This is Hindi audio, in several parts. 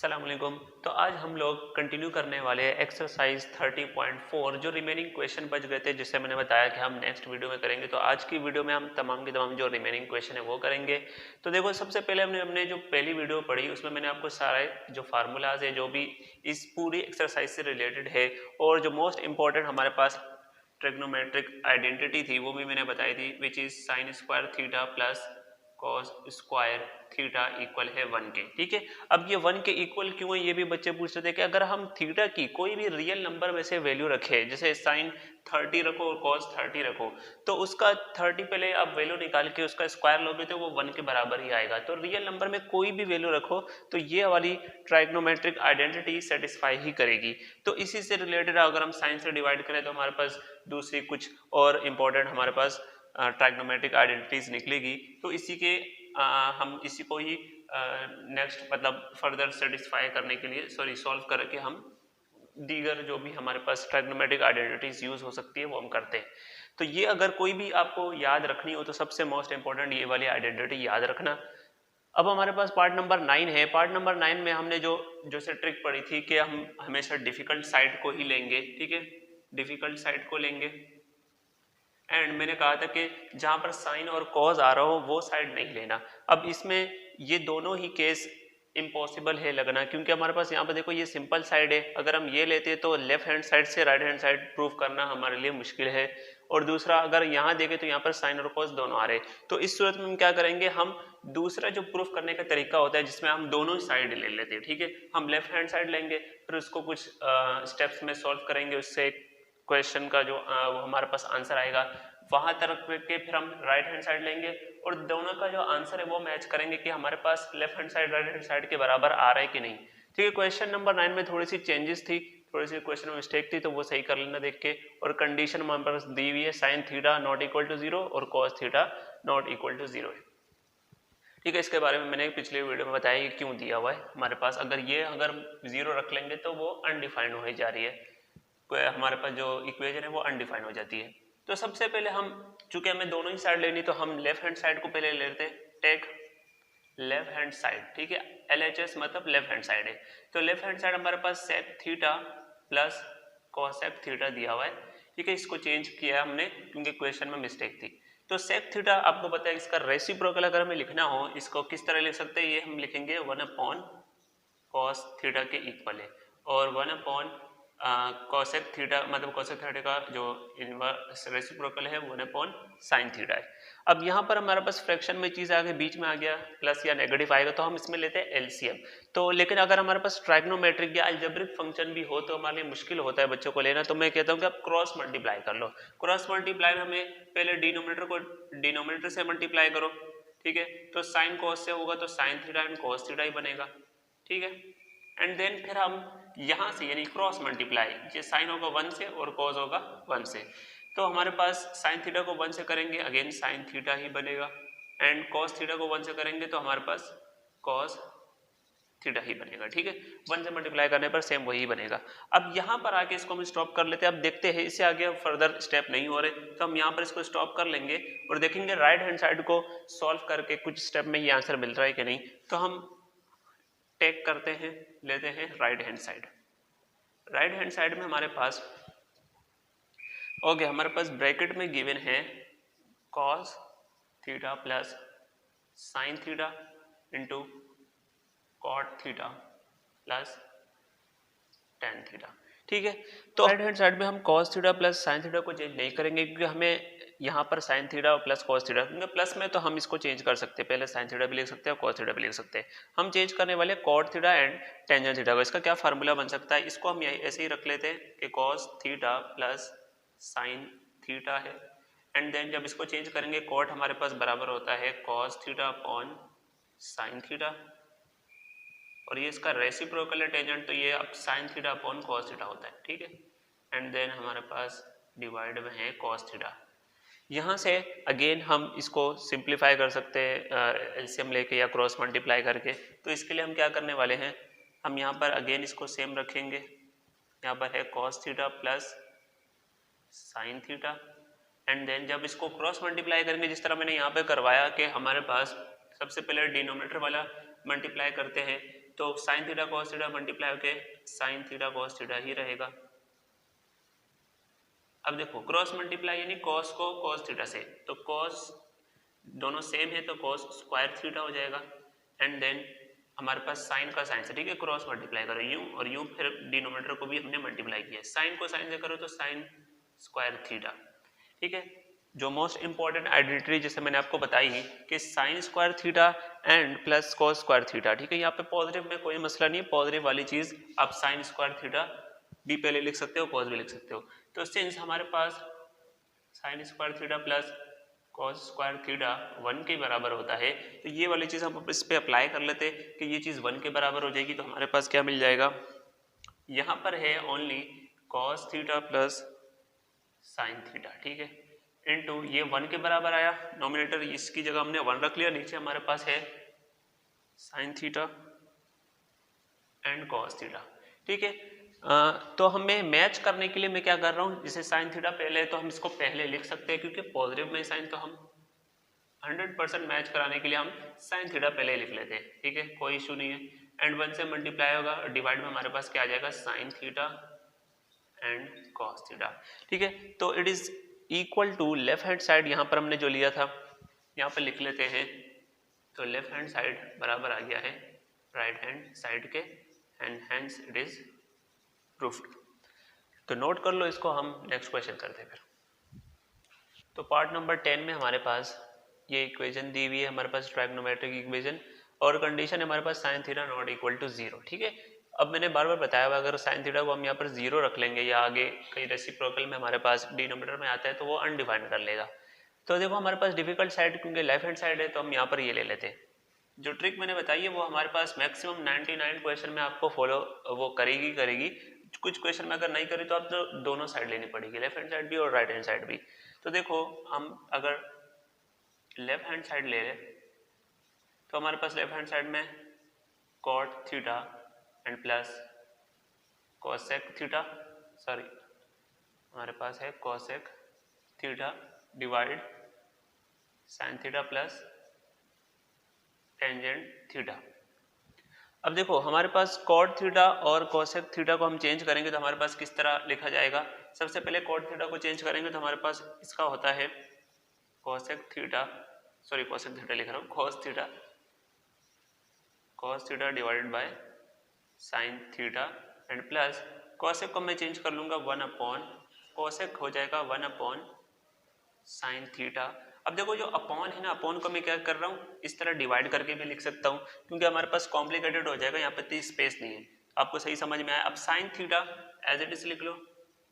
अस्सलामुअलैकुम। तो आज हम लोग कंटिन्यू करने वाले हैं एक्सरसाइज 30.4 जो रिमेनिंग क्वेश्चन बच गए थे, जिससे मैंने बताया कि हम नेक्स्ट वीडियो में करेंगे। तो आज की वीडियो में हम तमाम के तमाम जो रिमेनिंग क्वेश्चन है वो करेंगे। तो देखो, सबसे पहले हमने जो पहली वीडियो पढ़ी उसमें मैंने आपको सारे जो फार्मूलाज है जो भी इस पूरी एक्सरसाइज से रिलेटेड है और जो मोस्ट इंपॉर्टेंट हमारे पास ट्रिग्नोमेट्रिक आइडेंटिटी थी वो भी मैंने बताई थी, which is sine square theta plus cos square theta equal है 1 के। ठीक है, अब ये 1 के इक्वल क्यों है ये भी बच्चे पूछ रहे थे कि अगर हम थीटा की कोई भी रियल नंबर में से वैल्यू रखे, जैसे साइन 30 रखो और कॉस 30 रखो, तो उसका 30 पहले आप वैल्यू निकाल के उसका स्क्वायर लोगे तो वो 1 के बराबर ही आएगा। तो रियल नंबर में कोई भी वैल्यू रखो तो ये वाली ट्राइग्नोमेट्रिक आइडेंटिटी सेटिस्फाई ही करेगी। तो इसी से रिलेटेड अगर हम साइन से डिवाइड करें तो हमारे पास दूसरी कुछ और इंपॉर्टेंट हमारे पास ट्राइग्नोमेट्रिक आइडेंटिटीज निकलेगी। तो इसी के हम इसी को ही नेक्स्ट मतलब फर्दर सेटिस्फाई करने के लिए सॉल्व करके हम दीगर जो भी हमारे पास ट्राइग्नोमेट्रिक आइडेंटिटीज यूज हो सकती है वो हम करते हैं। तो ये अगर कोई भी आपको याद रखनी हो तो सबसे मोस्ट इंपॉर्टेंट ये वाली आइडेंटिटी याद रखना। अब हमारे पास पार्ट नंबर 9 है। पार्ट नंबर 9 में हमने जो से ट्रिक पढ़ी थी कि हम हमेशा डिफिकल्ट साइड को ही लेंगे। ठीक है, डिफिकल्ट साइड को लेंगे एंड मैंने कहा था कि जहां पर साइन और कॉज आ रहा हो वो साइड नहीं लेना। अब इसमें ये दोनों ही केस इम्पॉसिबल है लगना, क्योंकि हमारे पास यहाँ पर देखो ये सिंपल साइड है। अगर हम ये लेते तो लेफ्ट हैंड साइड से राइट हैंड साइड प्रूव करना हमारे लिए मुश्किल है। और दूसरा, अगर यहाँ देखें तो यहाँ पर साइन और कॉस दोनों आ रहे, तो इस सूरत में हम क्या करेंगे, हम दूसरा जो प्रूफ करने का तरीका होता है जिसमें हम दोनों साइड ले लेते हैं। ठीक है, हम लेफ्ट हैंड साइड लेंगे, फिर उसको कुछ स्टेप्स में सॉल्व करेंगे, उससे क्वेश्चन का जो वो हमारे पास आंसर आएगा वहां तक के फिर हम राइट हैंड साइड लेंगे और दोनों का जो आंसर है वो मैच करेंगे कि हमारे पास left hand side right hand side के बराबर आ रहा है कि नहीं। ठीक है, क्वेश्चन नंबर 9 में थोड़ी सी चेंजेस थी, थोड़ी सी क्वेश्चन में मिस्टेक थी, तो वो सही कर लेना देख के। और कंडीशन हमारे पास दी हुई है sine theta not equal to 0 और cos theta not equal to 0 है। ठीक है, इसके बारे में मैंने पिछले वीडियो में बताया कि क्यों दिया हुआ है हमारे पास। अगर 0 रख लेंगे तो वो अनडिफाइंड हो जा रही है, हमारे पास जो इक्वेशन है वो अनडिफाइंड हो जाती है। तो सबसे पहले हम, चूंकि हमें दोनों ही साइड लेनी, तो हम लेफ्ट हैंड साइड को पहले लेते हैं। Take left hand side. ठीक है, LHS मतलब लेफ्ट हैंड साइड है। तो लेफ्ट हैंड साइड हमारे पास sec theta plus cosec theta दिया हुआ है। ठीक है, इसको चेंज किया हमने क्योंकि क्वेश्चन में मिस्टेक थी। तो सेक थीटा आपको पता है इसका रेसिप्रोकल अगर हमें लिखना हो, इसको किस तरह लिख सकते हैं, ये हम लिखेंगे 1 अपॉन कॉस थीटा के इक्वल है, और 1 अपॉन कॉसेक थीटा मतलब कॉसेक थीटा का जो इनवर्स रेसिप्रोकल है 1 अपॉन साइन थीटा है। अब यहाँ पर हमारे पास फ्रैक्शन में चीज आगे बीच में आ गया, प्लस या नेगेटिव आएगा तो हम इसमें लेते हैं एलसीएम। तो लेकिन अगर हमारे पास ट्राइग्नोमेट्रिक या अलजेब्रिक फंक्शन भी हो तो हमारे लिए मुश्किल होता है बच्चों को लेना, तो मैं कहता हूँ कि आप क्रॉस मल्टीप्लाई कर लो। क्रॉस मल्टीप्लाई हमें पहले डिनोमिनेटर को डिनोमिनेटर से मल्टीप्लाई करो। ठीक है, तो साइन कॉस से होगा तो sine theta and cos theta ही बनेगा। ठीक है, एंड देन फिर हम यहाँ से यानी क्रॉस मल्टीप्लाई, ये साइन होगा 1 से और कॉस होगा 1 से, तो हमारे पास साइन थीटा को 1 से करेंगे अगेन साइन थीटा ही बनेगा, एंड कॉस थीटा को 1 से करेंगे तो हमारे पास कॉस थीटा ही बनेगा। ठीक है, 1 से मल्टीप्लाई करने पर सेम वही बनेगा। अब यहाँ पर आके इसको हम स्टॉप कर लेते हैं। अब देखते हैं इससे आगे फर्दर स्टेप नहीं हो रहे, तो हम यहाँ पर इसको स्टॉप कर लेंगे और देखेंगे राइट हैंड साइड को सॉल्व करके कुछ स्टेप में ये आंसर मिल रहा है कि नहीं। तो हम टेक करते हैं, लेते हैं right hand side. Right hand side में हमारे पास हमारे पास ब्रैकेट में गिवन है cos theta plus sine theta into cot theta plus tan theta. ठीक है, तो राइट हैंड साइड में हम cos theta plus sine theta को चेंज नहीं करेंगे क्योंकि हमें यहाँ पर sine theta plus cos theta, क्योंकि प्लस में तो हम इसको चेंज कर सकते हैं, पहले साइन थीटा भी लिख सकते हैं कॉस थीटा भी लिख सकते हैं। हम चेंज करने वाले cot theta and tangent theta को। इसका क्या फार्मूला बन सकता है, इसको हम ऐसे ही रख लेते हैं कि cos theta plus sine theta है, एंड देन जब इसको चेंज करेंगे कॉट हमारे पास बराबर होता है cos theta upon sine theta, और ये इसका रेसिप्रोकल है टेंजेंट, तो ये अब sine theta upon cos theta होता है। ठीक है, एंड देन हमारे पास डिवाइड में है कॉस थीटा। यहाँ से अगेन हम इसको सिंप्लीफाई कर सकते हैं एलसीएम लेके या क्रॉस मल्टीप्लाई करके। तो इसके लिए हम क्या करने वाले हैं, हम यहाँ पर अगेन इसको सेम रखेंगे, यहाँ पर है cos theta plus sine theta, and then जब इसको क्रॉस मल्टीप्लाई करेंगे जिस तरह मैंने यहाँ पे करवाया कि हमारे पास सबसे पहले डिनोमिनेटर वाला मल्टीप्लाई करते हैं तो sine theta cos theta multiply होके साइन थीटा कॉस थीटा ही रहेगा। अब देखो क्रॉस मल्टीप्लाई यानी कॉस को कॉस थीटा से, तो कॉस दोनों सेम है तो कॉस स्क्वायर थीटा हो जाएगा, एंड देन हमारे पास साइन का साइन से, ठीक है, क्रॉस मल्टीप्लाई करो यूं और यूं, फिर डिनोमिनेटर को भी हमने मल्टीप्लाई किया, साइन को साइन से करो तो साइन स्क्वायर थीटा, ठीक है। जो मोस्ट इंपॉर्टेंट आइडेंटिटी जैसे मैंने आपको बताई कि sign square theta and plus cos square theta, ठीक है, यहाँ पे पॉजिटिव में कोई मसला नहीं है, पॉजिटिव वाली चीज आप साइन स्क्वायर थीटा भी पहले लिख सकते हो, कॉस भी लिख सकते हो। तो सिंस हमारे पास sine square theta plus cos square theta 1 के बराबर होता है, तो ये वाली चीज हम इस पे अप्लाई कर लेते कि ये चीज 1 के बराबर हो जाएगी, तो हमारे पास क्या मिल जाएगा, यहाँ पर है only cos theta plus sine theta, ठीक है, इनटू ये 1 के बराबर आया, नोमिनेटर इसकी जगह हमने 1 रख लिया, नीचे हमारे पास है sine theta and cos theta, ठीक है। तो हमें मैच करने के लिए मैं क्या कर रहा हूँ, जैसे साइन थीटा पहले है तो हम इसको पहले लिख सकते हैं क्योंकि पॉजिटिव में साइन, तो हम 100% मैच कराने के लिए हम साइन थीटा पहले लिख लेते हैं, ठीक है, कोई इशू नहीं है। एंड 1 से मल्टीप्लाई होगा, डिवाइड में हमारे पास क्या आ जाएगा, sine theta and cos theta, ठीक है। तो it is equal to left hand side, यहाँ पर हमने जो लिया था यहाँ पर लिख लेते हैं, तो लेफ्ट हैंड साइड बराबर आ गया है राइट हैंड साइड के, and hence it is proofed. तो नोट कर लो इसको, हम नेक्स्ट क्वेश्चन करते हैं फिर। तो पार्ट नंबर 10 में हमारे पास ये इक्वेशन दी हुई है, हमारे पास ट्राइगोनोमेट्रिक इक्वेशन, और कंडीशन है हमारे पास sine theta not equal to 0, ठीक है। अब मैंने बार बार बताया हुआ अगर साइन थीटा को हम यहाँ पर 0 रख लेंगे या आगे कहीं रेसिप्रोकल में हमारे पास डिनोमिनेटर में आता है तो वो अनडिफाइंड कर लेगा। तो देखो हमारे पास डिफिकल्ट साइड क्योंकि लेफ्ट हैंड साइड है तो हम यहाँ पर ये ले लेते हैं। जो ट्रिक मैंने बताई है वो हमारे पास मैक्सिमम 99 क्वेश्चन में आपको फॉलो वो करेगी, कुछ क्वेश्चन में अगर नहीं करी तो आप तो दोनों साइड लेनी पड़ेगी, लेफ्ट हैंड साइड भी और राइट हैंड साइड भी। तो देखो हम अगर लेफ्ट हैंड साइड ले लें तो हमारे पास लेफ्ट हैंड साइड में cot theta and plus cosec theta, sorry हमारे पास है cosec theta divide sine theta plus tangent theta. अब देखो हमारे पास कॉट थीटा और कोसेक थीटा को हम चेंज करेंगे तो हमारे पास किस तरह लिखा जाएगा, सबसे पहले कॉट थीटा को चेंज करेंगे तो हमारे पास इसका होता है cosec theta, sorry cosec theta लिख रहा हूँ, cos theta divided by sine theta and plus cosec को मैं चेंज कर लूंगा 1 अपॉन कोसेक हो जाएगा 1 अपॉन साइन थीटा। अब देखो जो अपॉन है ना, अपॉन को मैं क्या कर रहा हूँ इस तरह डिवाइड करके भी लिख सकता हूँ क्योंकि हमारे पास कॉम्प्लिकेटेड हो जाएगा, यहाँ पे इतनी स्पेस नहीं है, आपको सही समझ में आया। अब sine theta as it is लिख लो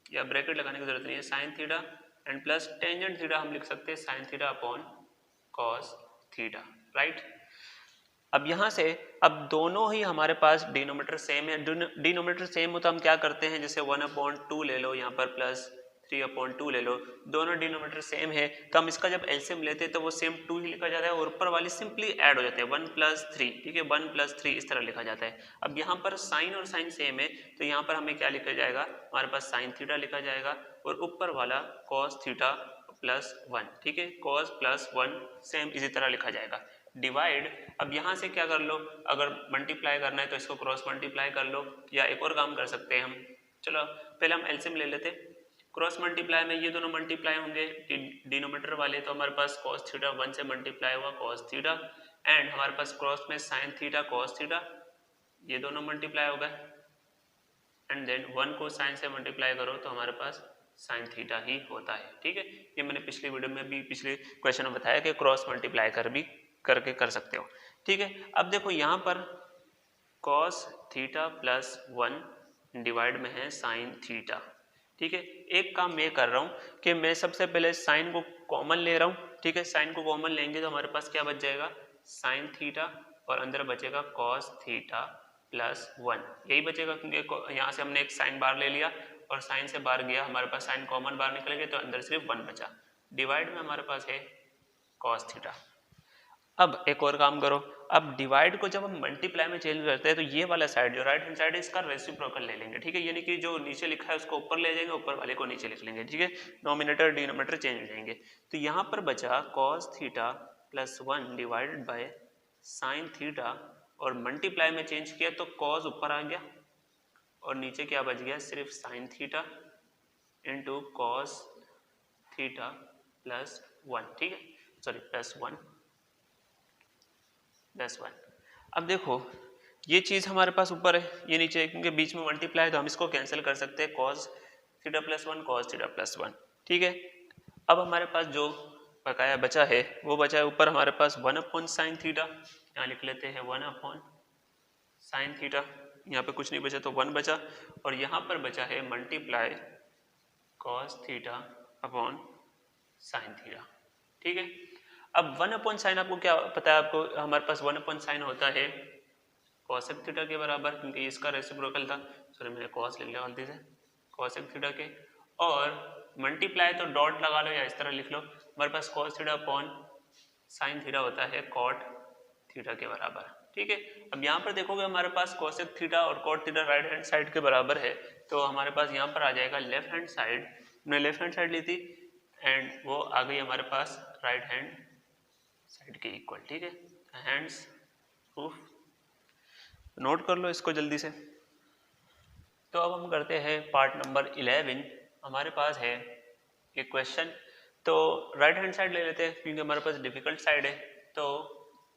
या ब्रैकेट लगाने की जरूरत नहीं है, sine theta and plus tangent theta हम लिख सकते हैं sine theta upon cos theta, right. अब यहाँ से अब दोनों ही हमारे पास डिनोमिनेटर सेम है, डिनोमिनेटर सेम हो तो हम क्या करते हैं जैसे 1/2 ले लो, यहाँ पर प्लस 3/2 ले लो, दोनों डिनोमिनेटर सेम है तो हम इसका जब एलसीएम लेते हैं तो वो सेम 2 ही लिखा जाता है और ऊपर वाली सिंपली ऐड हो जाते हैं 1 + 3, ठीक है, 1 + 3 इस तरह लिखा जाता है। अब यहाँ पर साइन और साइन सेम है तो यहाँ पर हमें क्या लिखा जाएगा, हमारे पास साइन थीटा लिखा जाएगा और ऊपर वाला कॉस थीटा +1, ठीक है, कॉस +1 सेम इसी तरह लिखा जाएगा डिवाइड। अब यहाँ से क्या कर लो, अगर मल्टीप्लाई करना है तो इसको क्रॉस मल्टीप्लाई कर लो या एक और काम कर सकते हैं हम, चलो पहले हम एलसीएम ले लेते। क्रॉस मल्टीप्लाई में ये दोनों मल्टीप्लाई होंगे डिनोमिनेटर वाले, तो हमारे पास cos थीटा 1 से मल्टीप्लाई हुआ cos थीटा एंड हमारे पास क्रॉस में sin थीटा cos थीटा, ये दोनों मल्टीप्लाई हो गए एंड देन 1 को sin से मल्टीप्लाई करो तो हमारे पास sin थीटा ही होता है, ठीक है। ये मैंने पिछली वीडियो में भी पिछले क्वेश्चन में बताया कि क्रॉस मल्टीप्लाई करके कर सकते हो, ठीक है। अब देखो यहाँ पर cos थीटा +1 डिवाइड में है sin थीटा, ठीक है। एक काम मैं कर रहा हूँ कि मैं सबसे पहले साइन को कॉमन ले रहा हूँ, ठीक है, साइन को कॉमन लेंगे तो हमारे पास क्या बच जाएगा sin थीटा और अंदर बचेगा cos थीटा +1, यही बचेगा क्योंकि यहाँ से हमने एक साइन बार ले लिया और साइन से बाहर गया, हमारे पास साइन कॉमन बाहर निकल गया तो अंदर सिर्फ 1 बचा, डिवाइड में हमारे पास है cos थीटा। अब एक और काम करो, अब डिवाइड को जब हम मल्टीप्लाई में चेंज करते हैं तो ये वाला साइड जो राइट हैंड साइड है इसका रेसिप्रोकल ले लेंगे, ठीक है, यानी कि जो नीचे लिखा है उसको ऊपर ले जाएंगे, ऊपर वाले को नीचे लिख लेंगे, ठीक है, नोमिनेटर डिनोमिनेटर चेंज हो जाएंगे। तो यहाँ पर बचा cos theta +1 divided by sine theta और मल्टीप्लाई में चेंज किया तो कॉस ऊपर आ गया और नीचे क्या बच गया, सिर्फ sign theta into cos theta plus 1, ठीक है, सॉरी प्लस 1। अब देखो ये चीज हमारे पास ऊपर है, ये नीचे है, क्योंकि बीच में मल्टीप्लाई है तो हम इसको कैंसिल कर सकते हैं, cos theta plus 1 cos theta plus 1, ठीक है। अब हमारे पास जो बकाया बचा है वो बचा है ऊपर हमारे पास 1 अपॉन साइन थीटा, यहाँ लिख लेते हैं 1 अपॉन साइन थीटा, यहाँ पे कुछ नहीं बचा तो 1 बचा, और यहाँ पर बचा है multiply cos theta upon sine theta, ठीक है। अब 1 अपॉन साइन आपको क्या पता है, आपको हमारे पास 1 अपॉन साइन होता है कॉसेक थीटा के बराबर, क्योंकि इसका रेसिप्रोकल था, सॉरी मैंने कॉस लिख लिया गलती से, कॉसेक थीटा के, और मल्टीप्लाई तो डॉट लगा लो या इस तरह लिख लो, हमारे पास cos theta upon sine theta होता है कॉट थीटा के बराबर, ठीक है। अब यहाँ पर देखोगे हमारे पास कॉसेक थीटा और cot theta right hand side के बराबर है, तो हमारे पास यहाँ पर आ जाएगा लेफ्ट हैंड साइड, हमने लेफ्ट हैंड साइड ली थी एंड वो आ गई हमारे पास राइट हैंड साइड के इक्वल, ठीक है। हैंड्स प्रूफ नोट कर लो इसको जल्दी से। तो अब हम करते हैं पार्ट नंबर 11, हमारे पास है एक क्वेश्चन, तो राइट हैंड साइड ले लेते हैं क्योंकि हमारे पास डिफिकल्ट साइड है, तो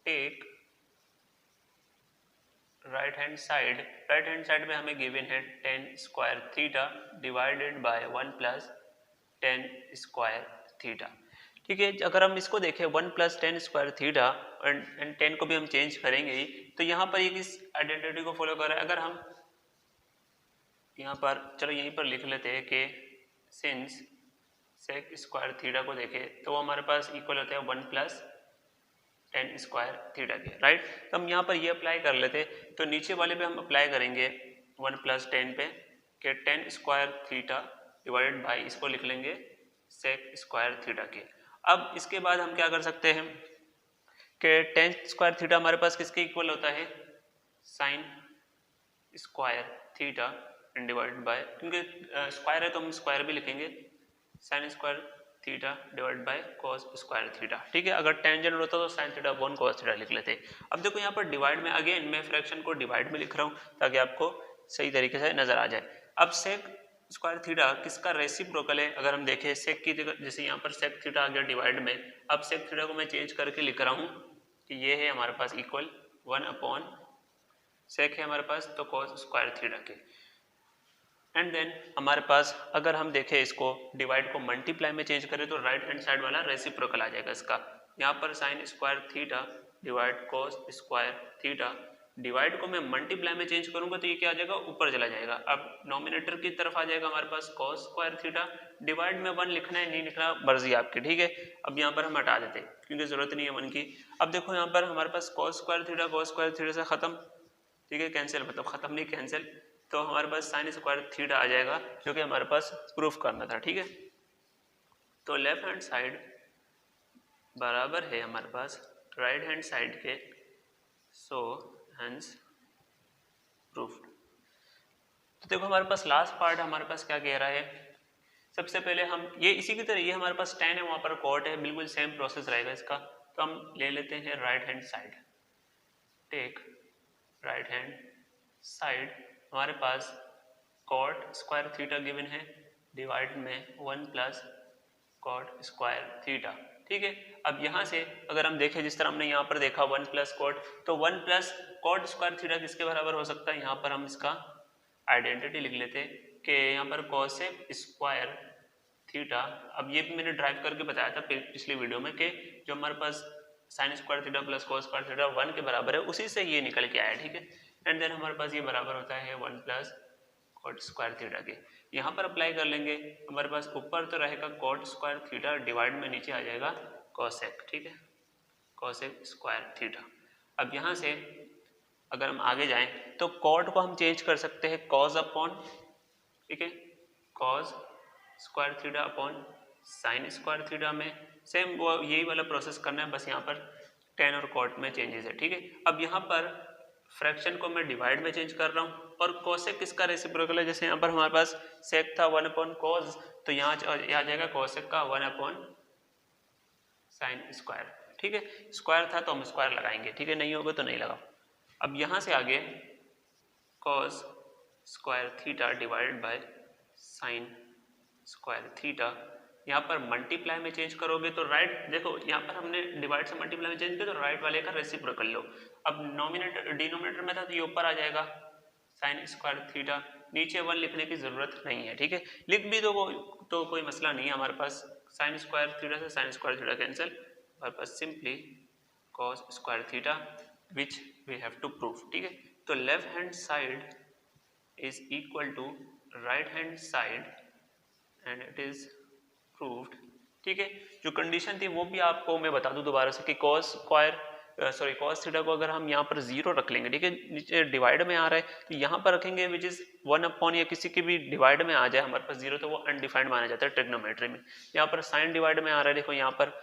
टेक राइट हैंड साइड में हमें गिवन है 10 square theta divided by 1 plus 10 square theta, ठीक है। अगर हम इसको देखें 1 प्लस 10 स्क्वायर थीटा एंड 10 को भी हम चेंज करेंगे ही, तो यहाँ पर एक इस आइडेंटिटी को फॉलो कर रहा है। अगर हम यहाँ पर चलो यहीं पर लिख लेते हैं कि सिंस सेक स्क्वायर थीटा को देखें तो वो हमारे पास इक्वल होता है 1 प्लस 10 स्क्वायर थीटा के, राइट। तो हम यहाँ पर ये अप्लाई कर लेते, तो नीचे वाले पे हम अप्लाई करेंगे 1 प्लस 10 पे कि 10 स्क्वायर थीटा डिवाइडेड बाई इसको लिख लेंगे सेक स्क्वायर थीटा के। अब इसके बाद हम क्या कर सकते हैं कि 10 स्क्वायर थीटा हमारे पास किसके इक्वल होता है, sign square theta divided by, क्योंकि स्क्वायर है तो हम स्क्वायर भी लिखेंगे, sign square theta divide by cos square theta, ठीक है। अगर टेंजेंट होता तो sine theta upon cos theta लिख लेते। अब देखो यहाँ पर डिवाइड में, अगेन मैं फ्रैक्शन को डिवाइड में लिख रहा हूँ ताकि आपको सही तरीके से नजर आ जाए। अब सेक स्क्वायर थीटा किसका रेसिप्रोकल है, अगर हम देखें सेक की जैसे यहाँ पर सेक थीटा आ गया डिवाइड में, अब सेक थीटा को मैं चेंज करके लिख रहा हूँ कि ये है हमारे पास इक्वल 1 अपॉन सेक है हमारे पास तो कॉस स्क्वायर थीटा के, एंड देन हमारे पास अगर हम देखें इसको डिवाइड को मल्टीप्लाई में चेंज करें तो राइट हैंड साइड वाला रेसिप्रोकल आ जाएगा इसका। यहाँ पर sign square theta divide cos square theta, divide को मैं मल्टीप्लाई में चेंज करूंगा तो ये क्या आ जाएगा, ऊपर चला जाएगा। अब नॉमिनेटर की तरफ आ जाएगा हमारे पास कॉस स्क्वायर थीटा, डिवाइड में 1 लिखना है नहीं लिखना मर्जी आपकी, ठीक है। अब यहाँ पर हम हटा देते क्योंकि जरूरत नहीं है 1 की। अब देखो यहाँ पर हमारे पास कॉस स्क्वायर थीटा से खत्म, ठीक है, कैंसिल, मतलब खत्म नहीं कैंसिल, तो हमारे पास साइन स्क्वायर थीटा आ जाएगा जो कि हमारे पास प्रूफ करना था, ठीक है। तो लेफ्ट हैंड साइड बराबर है हमारे पास राइट हैंड साइड के, सो हेंस प्रूफ्ड। तो देखो हमारे पास लास्ट पार्ट हमारे पास क्या कह रहा है, सबसे पहले हम ये इसी की तरह, ये हमारे पास tan है वहां पर cot है, बिल्कुल सेम प्रोसेस रहेगा इसका। तो हम ले लेते हैं right hand side, take right hand side, हमारे पास कॉट स्क्वायर थीटा गिवन है डिवाइड में 1 प्लस कॉट स्क्वायर थीटा, ठीक है। अब यहाँ से अगर हम देखें जिस तरह हमने यहाँ पर देखा 1 प्लस कॉट, तो 1 प्लस कॉट स्क्वायर थीटा किसके बराबर हो सकता है, यहाँ पर हम इसका आइडेंटिटी लिख लेते कि यहाँ पर कोसेक स्क्वायर थीटा, अब ये भी मैंने ड्राइव करके बताया था पिछली वीडियो में कि जो हमारे पास sine square theta plus cos square theta 1 के बराबर है, उसी से ये निकल के आया, ठीक है। एंड देन हमारे पास ये बराबर होता है 1 प्लस कॉट स्क्वायर थीटा के। यहाँ पर अप्लाई कर लेंगे, हमारे पास ऊपर तो रहेगा कॉट स्क्वायर थीटा डिवाइड में नीचे आ जाएगा कोसेक, ठीक है, कोसेक स्क्वायर थीटा। अब यहाँ से अगर हम आगे जाएं तो कॉट को हम चेंज कर सकते हैं कॉस अपॉन, ठीक है, cos square theta upon sign square theta में सेम वो यही वाला प्रोसेस करना है, बस यहाँ पर टेन और कॉट में चेंजेस है, ठीक है। अब यहाँ पर फ्रैक्शन को मैं डिवाइड में चेंज कर रहा हूँ और कोसेक किसका रेसिप्रोकल है, जैसे यहाँ पर हमारे पास सेक था 1 अपॉन कॉस, तो यहाँ आ जाएगा कोसेक का 1 अपॉन साइन स्क्वायर, ठीक है। स्क्वायर था तो हम स्क्वायर लगाएंगे, ठीक है, नहीं होगा तो नहीं लगाओ। अब यहाँ से आगे cos square theta divided by sine square theta, यहाँ पर मल्टीप्लाई में चेंज करोगे तो राइट, देखो यहाँ पर हमने डिवाइड से मल्टीप्लाई में चेंज किया तो राइट वाले का रेसिप्रोकल लो। अब नॉमिनेटर डिनोमिनेटर में था तो ये ऊपर आ जाएगा साइन स्क्वायर थीटा, नीचे 1 लिखने की जरूरत नहीं है, ठीक है, लिख भी दो तो कोई मसला नहीं है। हमारे पास साइन स्क्वायर थीटा से साइन स्क्वायर थीटा कैंसिल, हमारे पास simply cos square theta which we have to prove, ठीक है। तो left hand side is equal to right hand side and it is proved, ठीक है। जो कंडीशन थी वो भी आपको मैं बता दूं दोबारा से कि cos थीटा को अगर हम यहाँ पर 0 रख लेंगे, ठीक है, नीचे डिवाइड में आ रहा है तो यहाँ पर रखेंगे विच इज 1 या किसी के भी डिवाइड में आ जाए हमारे पास 0 तो वो अनडिफाइंड माना जाता है ट्रिग्नोमेट्री में। यहाँ पर साइन डिवाइड में आ रहा है, देखो यहाँ पर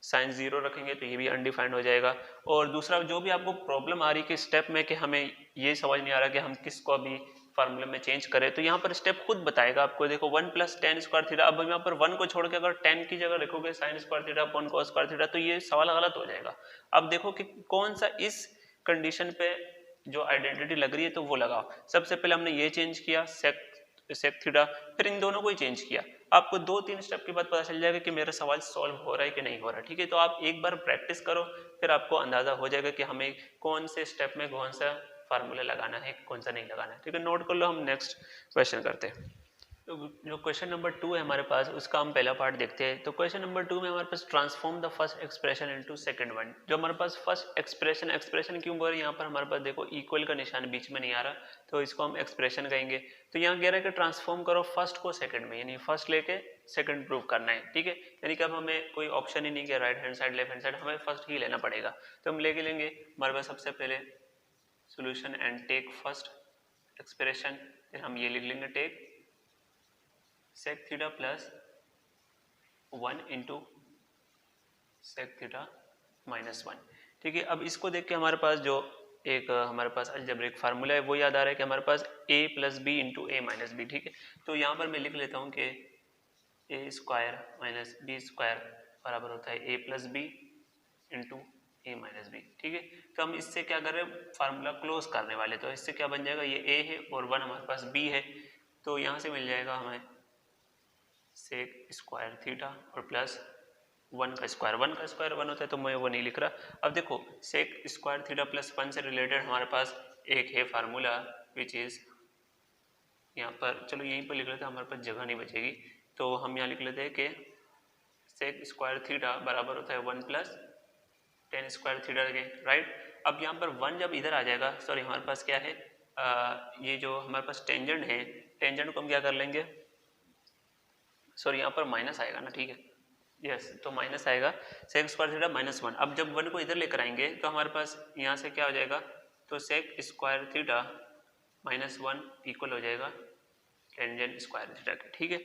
साइन 0 रखेंगे तो ये भी अनडिफाइंड हो जाएगा। और दूसरा जो भी आपको प्रॉब्लम आ रही है कि स्टेप में कि हमें ये समझ नहीं आ रहा कि हम किसको भी फार्मूले में चेंज करें, तो यहाँ पर स्टेप खुद बताएगा आपको। देखो 1 + tan स्क्वायर थीटा, अब यहाँ पर 1 को छोड़ के अगर 10 की जगह रखोगे sign square theta upon cos square theta तो ये सवाल गलत हो जाएगा। अब देखो कि कौन सा इस कंडीशन पे जो आइडेंटिटी लग रही है तो वो लगाओ। सबसे पहले हमने ये चेंज किया सेक थीटा, फिर इन दोनों को ही चेंज किया। आपको 2-3 स्टेप के बाद पता चल जाएगा कि मेरा सवाल सॉल्व हो रहा है कि नहीं हो रहा है, ठीक है। तो आप एक बार प्रैक्टिस करो फिर आपको अंदाजा हो जाएगा कि हमें कौन से स्टेप में कौन सा फार्मूला लगाना है कौन सा नहीं लगाना है, ठीक है। नोट कर लो, हम नेक्स्ट क्वेश्चन करते हैं। तो जो क्वेश्चन नंबर 2 है हमारे पास उसका हम पहला पार्ट देखते हैं। तो क्वेश्चन नंबर 2 में हमारे पास transform the first expression into second one. जो हमारे पास फर्स्ट एक्सप्रेशन क्यों बोल रहे हैं, यहाँ पर हमारे पास देखो इक्वल का निशान बीच में नहीं आ रहा तो इसको हम एक्सप्रेशन कहेंगे। तो यहाँ कह रहा है कि ट्रांसफॉर्म करो फर्स्ट को सेकंड में, यानी फर्स्ट लेके सेकंड प्रूव करना है, ठीक है। यानी कि अब हमें कोई ऑप्शन ही नहीं कि right hand side left hand side, हमें फर्स्ट ही लेना पड़ेगा। तो हम लेके लेंगे हमारे पास सबसे पहले solution and take first expression, फिर हम ये लिख लेंगे take sec theta plus 1 into sec theta -1, ठीक है। अब इसको देख के हमारे पास जो एक हमारे पास अलजेब्रिक फार्मूला है वो याद आ रहा है कि हमारे पास a + b into a - b, ठीक है। तो यहाँ पर मैं लिख लेता हूँ कि a square minus b square बराबर होता है a + b into a - b, ठीक है। तो हम इससे क्या कर रहे हैं, फार्मूला क्लोज करने वाले। तो इससे क्या बन जाएगा, ये a है और 1 हमारे पास b है, तो यहाँ से मिल जाएगा हमें सेक स्क्वायर थीटा और प्लस 1 का स्क्वायर 1 होता है तो मैं वो नहीं लिख रहा। अब देखो सेक स्क्वायर थीटा प्लस 1 से रिलेटेड हमारे पास एक है फार्मूला विच इज, यहाँ पर चलो यहीं पर लिख लेते हैं, हमारे पास जगह नहीं बचेगी तो हम यहाँ लिख लेते हैं कि सेक स्क्वायर थीटा बराबर होता है 1 + tan स्क्वायर थीटा के, राइट। अब यहाँ पर 1 जब इधर आ जाएगा, सॉरी हमारे पास क्या है ये जो हमारे पास टेंजेंट है, टेंजेंट को हम क्या कर लेंगे, सॉरी यहाँ पर माइनस आएगा ना, ठीक है, यस, तो माइनस आएगा सेक स्क्वायर थीटा -1। अब जब 1 को इधर लेकर आएंगे तो हमारे पास यहाँ से क्या हो जाएगा, तो सेक स्क्वायर थीटा -1 इक्वल हो जाएगा टेंजेंट स्क्वायर थीटा के, ठीक है।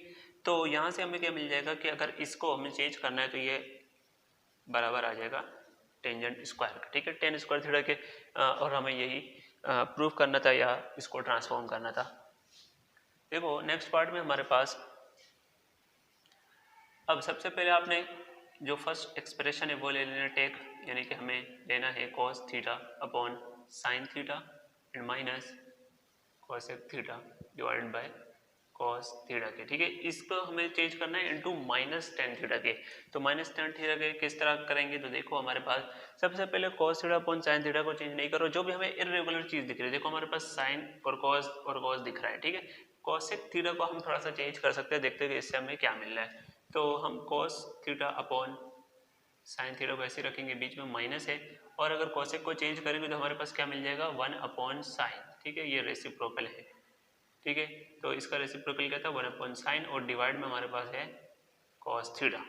तो यहाँ से हमें क्या मिल जाएगा कि अगर इसको हमें चेंज करना है तो ये बराबर आ जाएगा टेंजेंट स्क्वायर का, ठीक है, tan स्क्वायर थीटा के। और हमें यही प्रूफ करना था या इसको ट्रांसफॉर्म करना था। देखो नेक्स्ट पार्ट में हमारे पास अब सबसे पहले आपने जो फर्स्ट एक्सप्रेशन है वो ले लेना टेक, यानी कि हमें लेना है cos theta upon sine theta and minus cosec theta divided by cos theta के, ठीक है। इसको हमें चेंज करना है इनटू -tan थीटा के। तो -tan थीटा के किस तरह करेंगे, तो देखो हमारे पास सबसे पहले cos theta upon sine theta को चेंज नहीं करो, जो भी हमें इर्रेगुलर चीज दिख रही है, देखो हमारे पास साइन और cos दिख रहा है, ठीक है। cosec थीटा को हम थोड़ा सा चेंज कर सकते हैं, देखते हैं कि इससे हमें क्या मिल रहा है। तो हम cos theta upon sine theta को ऐसे रखेंगे, बीच में माइनस है, और अगर cosec को चेंज करेंगे तो हमारे पास क्या मिल जाएगा 1/sin, ठीक है, ये रेसिप्रोकल है, ठीक है। तो इसका रेसिप्रोकल क्या था 1/sin और डिवाइड में हमारे पास है cos थीटा।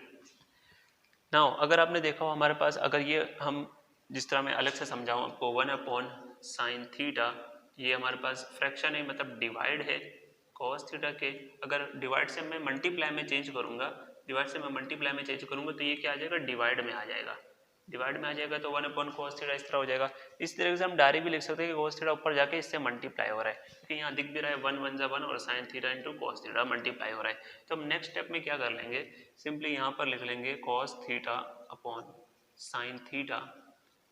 नाउ अगर आपने देखा हो हमारे पास, अगर ये हम जिस तरह मैं अलग से समझाऊं आपको, 1/sin थीटा ये हमारे पास फ्रैक्शन है, मतलब डिवाइड है cos थीटा के। अगर डिवाइड से मैं मल्टीप्लाई में चेंज करूंगा, तो ये क्या आ जाएगा, डिवाइड में आ जाएगा, तो 1/cos थीटा इस तरह हो जाएगा। इस तरह से हम डायरेक्ट भी लिख सकते हैं कि cos थीटा ऊपर जाके इससे मल्टीप्लाई हो रहा है, क्योंकि यहाँ दिख भी रहा है 1 × 1 = 1 और sin theta into cos theta multiply हो रहा है। तो हम नेक्स्ट स्टेप में क्या कर लेंगे, सिंपली यहाँ पर लिख लेंगे cos theta upon sin theta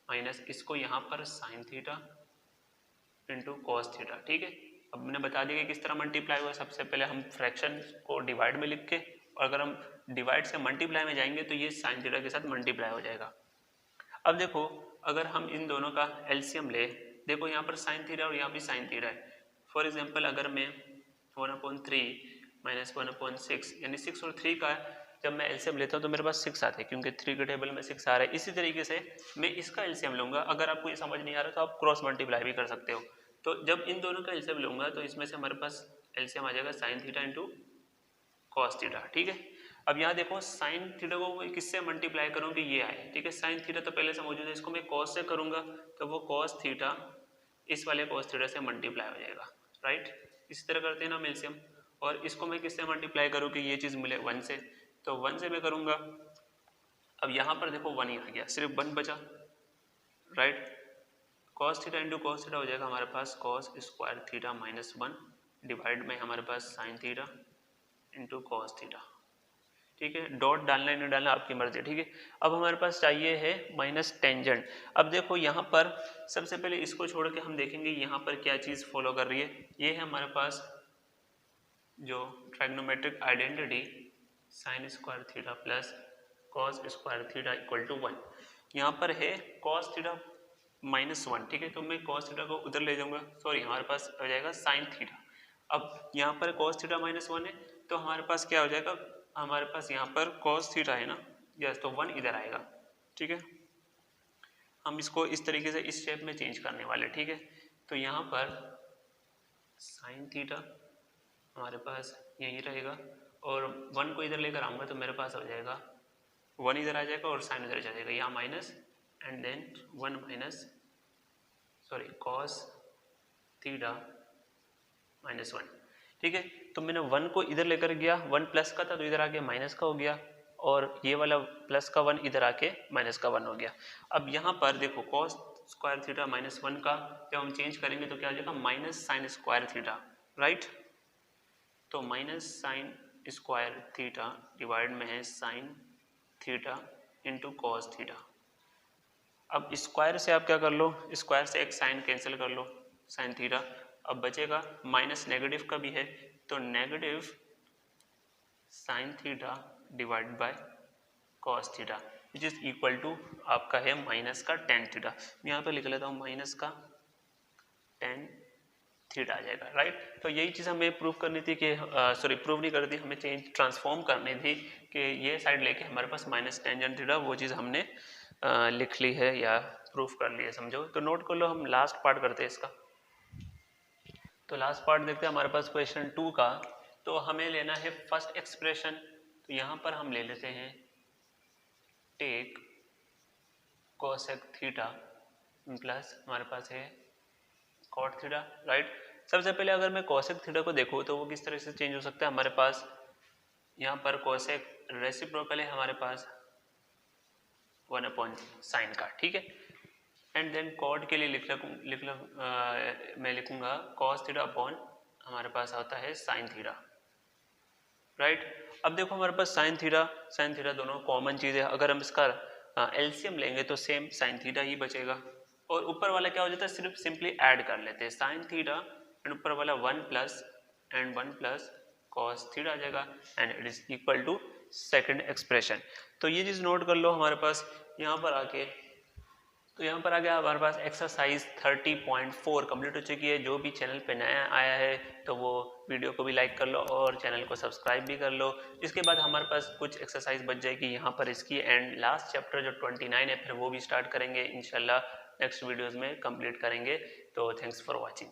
minus इसको यहाँ पर sin theta into cos theta. ठीक है, अब मैंने बता दिया कि किस तरह मल्टीप्लाई हुआ। सबसे पहले हम फ्रैक्शन को डिवाइड में लिख के, और अगर हम डिवाइड से मल्टीप्लाई में जाएंगे तो ये साइन थीटा के साथ मल्टीप्लाई हो जाएगा। अब देखो अगर हम इन दोनों का एलसीएम ले, देखो यहाँ पर साइन थीटा और यहाँ भी साइन थीटा है। फॉर एग्जांपल अगर मैं 1/3 माइनस 1/6 यानी 6 और 3 का जब मैं एलसीएम लेता हूँ तो मेरे पास 6 आते हैं, क्योंकि 3 के टेबल में 6 आ रहा है। इसी तरीके से मैं इसका एलसीएम लूंगा। अगर आपको ये समझ नहीं आ रहा तो आप क्रॉस मल्टीप्लाई भी कर सकते हो। तो जब इन दोनों का एलसीएम लूंगा तो इसमें से हमारे पास एलसीएम आ जाएगा sine theta into cos theta. ठीक है, अब यहाँ देखो साइन थीटा को किससे मल्टीप्लाई करूँ कि ये आए। ठीक है, साइन थीटा तो पहले से मौजूद है, इसको मैं कॉस से करूंगा तो वो कॉस थीटा इस वाले कॉस थीटा से मल्टीप्लाई हो जाएगा। राइट, इसी तरह करते हैं ना एलसीएम। और इसको मैं किससे मल्टीप्लाई करूँ कि ये चीज़ मिले 1 से, तो 1 से मैं करूँगा। अब यहाँ पर देखो 1 ही आ गया, सिर्फ 1 बचा। Right, cos theta into cos theta हो जाएगा हमारे पास cos square theta minus 1 divide में हमारे पास sine theta into cos theta. ठीक है, डॉट डालना नहीं डालना आपकी मर्जी। ठीक है, अब हमारे पास चाहिए है माइनस टेंजेंट। अब देखो यहाँ पर सबसे पहले इसको छोड़ के हम देखेंगे यहाँ पर क्या चीज़ फॉलो कर रही है। ये है हमारे पास जो trigonometric identity sine square theta plus cos square theta equal to 1। यहाँ पर है कॉस थीटा माइनस 1। ठीक है, तो मैं कॉस थीटा को उधर ले जाऊंगा, सॉरी हमारे पास हो जाएगा साइन थीटा। अब यहाँ पर कॉस थीटा माइनस 1 है तो हमारे पास क्या हो जाएगा, हमारे पास यहाँ पर कॉस थीटा है ना, यस, तो 1 इधर आएगा। ठीक है, हम इसको इस तरीके से इस शेप में चेंज करने वाले। ठीक है, तो यहाँ पर साइन थीटा हमारे पास यही रहेगा और 1 को इधर लेकर आऊँगा तो मेरे पास हो जाएगा 1 इधर आ जाएगा और साइन इधर जाएगा, यहाँ minus and then 1 minus cos theta minus 1। ठीक है, तो मैंने 1 को इधर लेकर गया, 1 प्लस का था तो इधर आके माइनस का हो गया, और ये वाला प्लस का 1 इधर आके माइनस का 1 हो गया। अब यहाँ पर देखो कॉस स्क्वायर थीटा माइनस 1 का जब हम चेंज करेंगे तो क्या हो जाएगा minus sine square theta. Right, तो minus sine square theta divide में है sine theta into cos theta. अब स्क्वायर से आप क्या कर लो, स्क्वायर से एक साइन कैंसिल कर लो, साइन थीटा। अब बचेगा माइनस नेगेटिव का भी है तो negative sine theta divide by cos theta which is equal to आपका है माइनस का टेन थीटा। मैं यहाँ पे लिख लेता हूँ माइनस का टेन थीटा आ जाएगा। राइट, तो यही चीज़ हमें प्रूव करनी थी कि प्रूव नहीं करनी थी, हमें चेंज ट्रांसफॉर्म करनी थी कि ये साइड लेके हमारे पास माइनस टेंजेंट थीटा, वो चीज़ हमने लिख ली है या प्रूफ कर ली है, समझो। तो नोट कर लो, हम लास्ट पार्ट करते हैं इसका। तो लास्ट पार्ट देखते हैं हमारे पास क्वेश्चन 2 का। तो हमें लेना है फर्स्ट एक्सप्रेशन, तो यहाँ पर हम ले लेते हैं टेक कोसेक थीटा प्लस हमारे पास है कॉट थीटा। राइट, सबसे पहले अगर मैं कोसेक थीटा को देखूँ तो वो किस तरह से चेंज हो सकता है। हमारे पास यहाँ पर कोसेक रेसिप्रोकल है हमारे पास 1 साइन का। ठीक है, एंड देन कॉट के लिए मैं लिखूंगा कॉस थीटा अपॉन हमारे पास आता है साइन थीटा। राइट, अब देखो हमारे पास साइन थीटा दोनों कॉमन चीज़ है। अगर हम इसका एलसीएम लेंगे तो सेम साइन थीटा ही बचेगा, और ऊपर वाला क्या हो जाता है, सिर्फ सिंपली ऐड कर लेते हैं साइन थीटा एंड ऊपर वाला 1 प्लस कॉस थीटा आ जाएगा and it is equal to second expression. तो ये चीज़ नोट कर लो हमारे पास यहाँ पर आके। तो यहाँ पर आ गया हमारे पास एक्सरसाइज 30.4 कंप्लीट हो चुकी है। जो भी चैनल पे नया आया है तो वो वीडियो को भी लाइक कर लो और चैनल को सब्सक्राइब भी कर लो। इसके बाद हमारे पास कुछ एक्सरसाइज बच जाएगी यहाँ पर इसकी, एंड लास्ट चैप्टर जो 29 है फिर वो भी स्टार्ट करेंगे इंशाल्लाह, नेक्स्ट वीडियोज़ में कंप्लीट करेंगे। तो थैंक्स फॉर वॉचिंग।